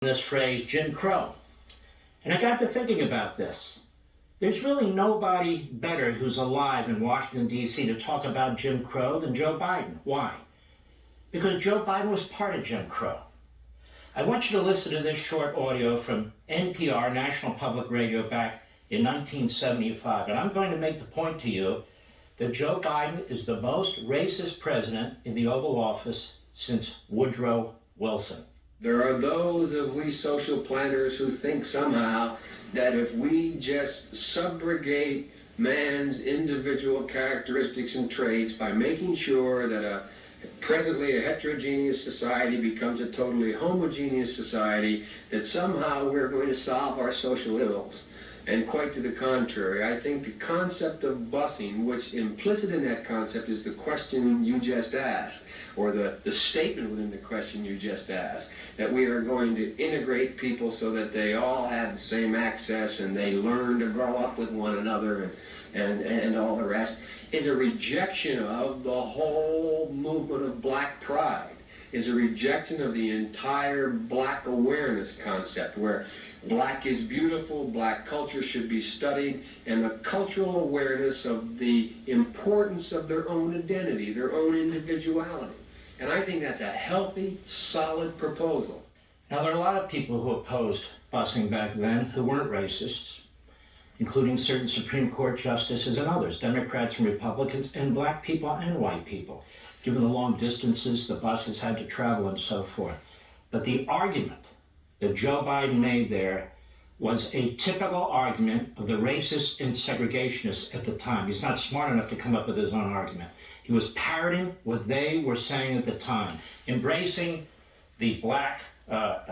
this phrase, Jim Crow. And I got to thinking about this. There's really nobody better who's alive in Washington, D.C. to talk about Jim Crow than Joe Biden. Why? Because Joe Biden was part of Jim Crow. I want you to listen to this short audio from NPR, National Public Radio, back in 1975. And I'm going to make the point to you that Joe Biden is the most racist president in the Oval Office since Woodrow Wilson. There are those of we social planners who think somehow that if we just subrogate man's individual characteristics and traits by making sure that presently a heterogeneous society becomes a totally homogeneous society, that somehow we're going to solve our social ills. And quite to the contrary, I think the concept of busing, which implicit in that concept is the question you just asked, or the statement within the question you just asked, that we are going to integrate people so that they all have the same access and they learn to grow up with one another and all the rest, is a rejection of the whole movement of black pride, is a rejection of the entire black awareness concept, where black is beautiful, black culture should be studied, and the cultural awareness of the importance of their own identity, their own individuality. And I think that's a healthy, solid proposal. Now, there are a lot of people who opposed busing back then who weren't racists, including certain Supreme Court justices and others, Democrats and Republicans, and black people and white people, given the long distances the buses had to travel and so forth. But the argument that Joe Biden made there was a typical argument of the racists and segregationists at the time. He's not smart enough to come up with his own argument. He was parroting what they were saying at the time, embracing the black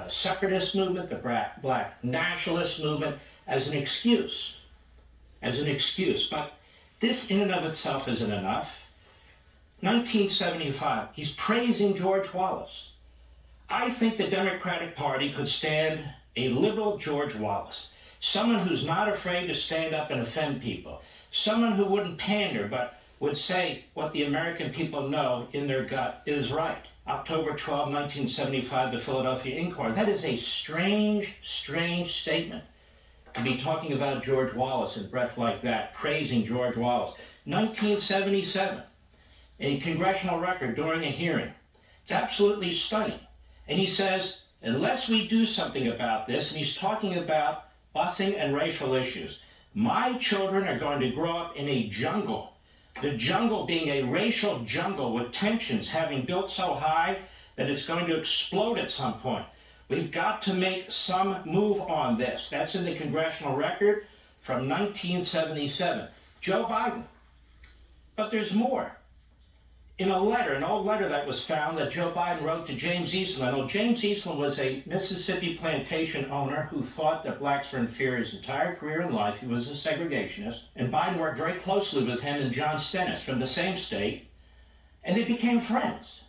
separatist movement, the black nationalist movement as an excuse. But this in and of itself isn't enough. 1975, he's praising George Wallace. I think the Democratic Party could stand a liberal George Wallace, someone who's not afraid to stand up and offend people, someone who wouldn't pander but would say what the American people know in their gut is right. October 12, 1975, the Philadelphia Inquirer. That is a strange statement to be talking about George Wallace in breath like that, praising George Wallace. 1977, a congressional record during a hearing. It's absolutely stunning. And he says, unless we do something about this, and he's talking about busing and racial issues, my children are going to grow up in a jungle. The jungle being a racial jungle with tensions having built so high that it's going to explode at some point. We've got to make some move on this. That's in the congressional record from 1977. Joe Biden. But there's more. In a letter, an old letter that was found that Joe Biden wrote to James Eastland. Well, James Eastland was a Mississippi plantation owner who thought that blacks were inferior his entire career in life. He was a segregationist. And Biden worked very closely with him and John Stennis from the same state. And they became friends.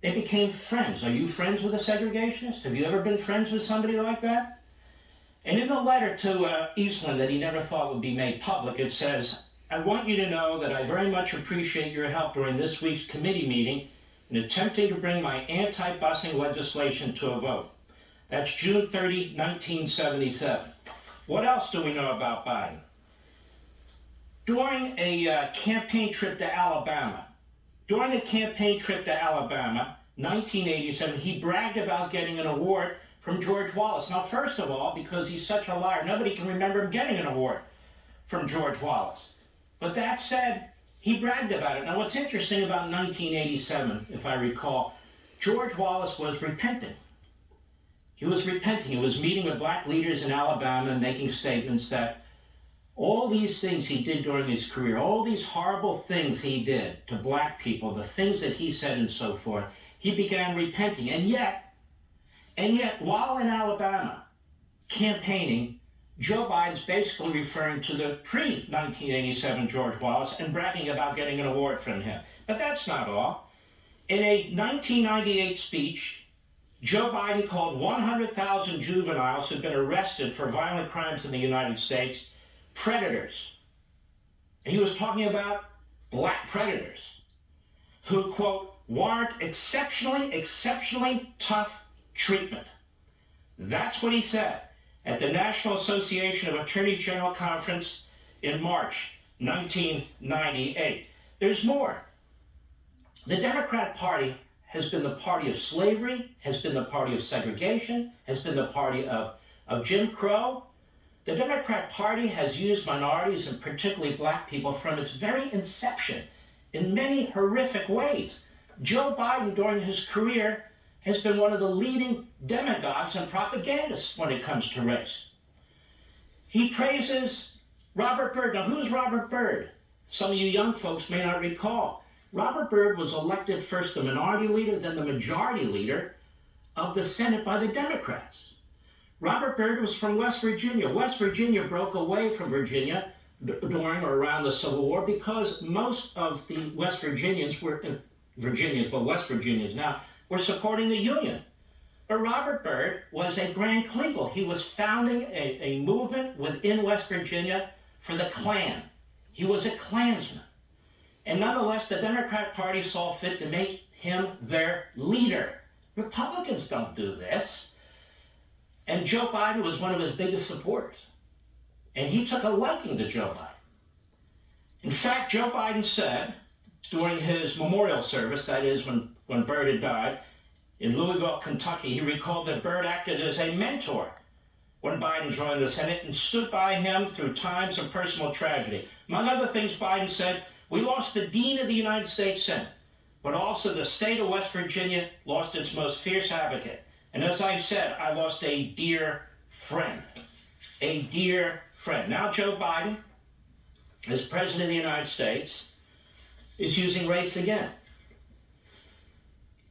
Are you friends with a segregationist? Have you ever been friends with somebody like that? And in the letter to Eastland that he never thought would be made public, it says, I want you to know that I very much appreciate your help during this week's committee meeting in attempting to bring my anti-busing legislation to a vote. That's June 30, 1977. What else do we know about Biden? During a campaign trip to Alabama, 1987, he bragged about getting an award from George Wallace. Now, first of all, because he's such a liar, nobody can remember him getting an award from George Wallace. But that said, he bragged about it. Now, what's interesting about 1987, if I recall, George Wallace was repenting. He was meeting with black leaders in Alabama and making statements that all these things he did during his career, all these horrible things he did to black people, the things that he said and so forth, he began repenting. And yet, while in Alabama campaigning, Joe Biden's basically referring to the pre-1987 George Wallace and bragging about getting an award from him. But that's not all. In a 1998 speech, Joe Biden called 100,000 juveniles who'd been arrested for violent crimes in the United States predators. And he was talking about black predators who, quote, warrant exceptionally tough treatment. That's what he said at the National Association of Attorneys General Conference in March 1998. There's more. The Democrat Party has been the party of slavery, has been the party of segregation, has been the party of Jim Crow. The Democrat Party has used minorities, and particularly black people, from its very inception in many horrific ways. Joe Biden, during his career, has been one of the leading demagogues and propagandists when it comes to race. He praises Robert Byrd. Now, who's Robert Byrd? Some of you young folks may not recall. Robert Byrd was elected first the minority leader, then the majority leader of the Senate by the Democrats. Robert Byrd was from West Virginia. West Virginia broke away from Virginia during or around the Civil War because most of the West Virginians were, West Virginians now, were supporting the Union. But Robert Byrd was a Grand Kleagle. He was founding a movement within West Virginia for the Klan. He was a Klansman. And nonetheless, the Democrat Party saw fit to make him their leader. Republicans don't do this. And Joe Biden was one of his biggest supporters. And he took a liking to Joe Biden. In fact, Joe Biden said during his memorial service, that is when Byrd had died, in Louisville, Kentucky, he recalled that Byrd acted as a mentor when Biden joined the Senate and stood by him through times of personal tragedy. Among other things, Biden said, "We lost the Dean of the United States Senate, but also the state of West Virginia lost its most fierce advocate. And as I said, I lost a dear friend." A dear friend. Now Joe Biden, as President of the United States, is using race again.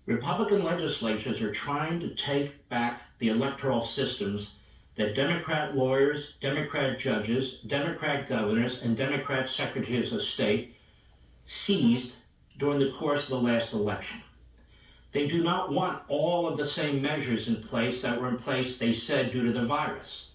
Republican legislatures are trying to take back the electoral systems that Democrat lawyers, Democrat judges, Democrat governors, and Democrat secretaries of state seized during the course of the last election. They do not want all of the same measures in place that were in place, they said, due to the virus.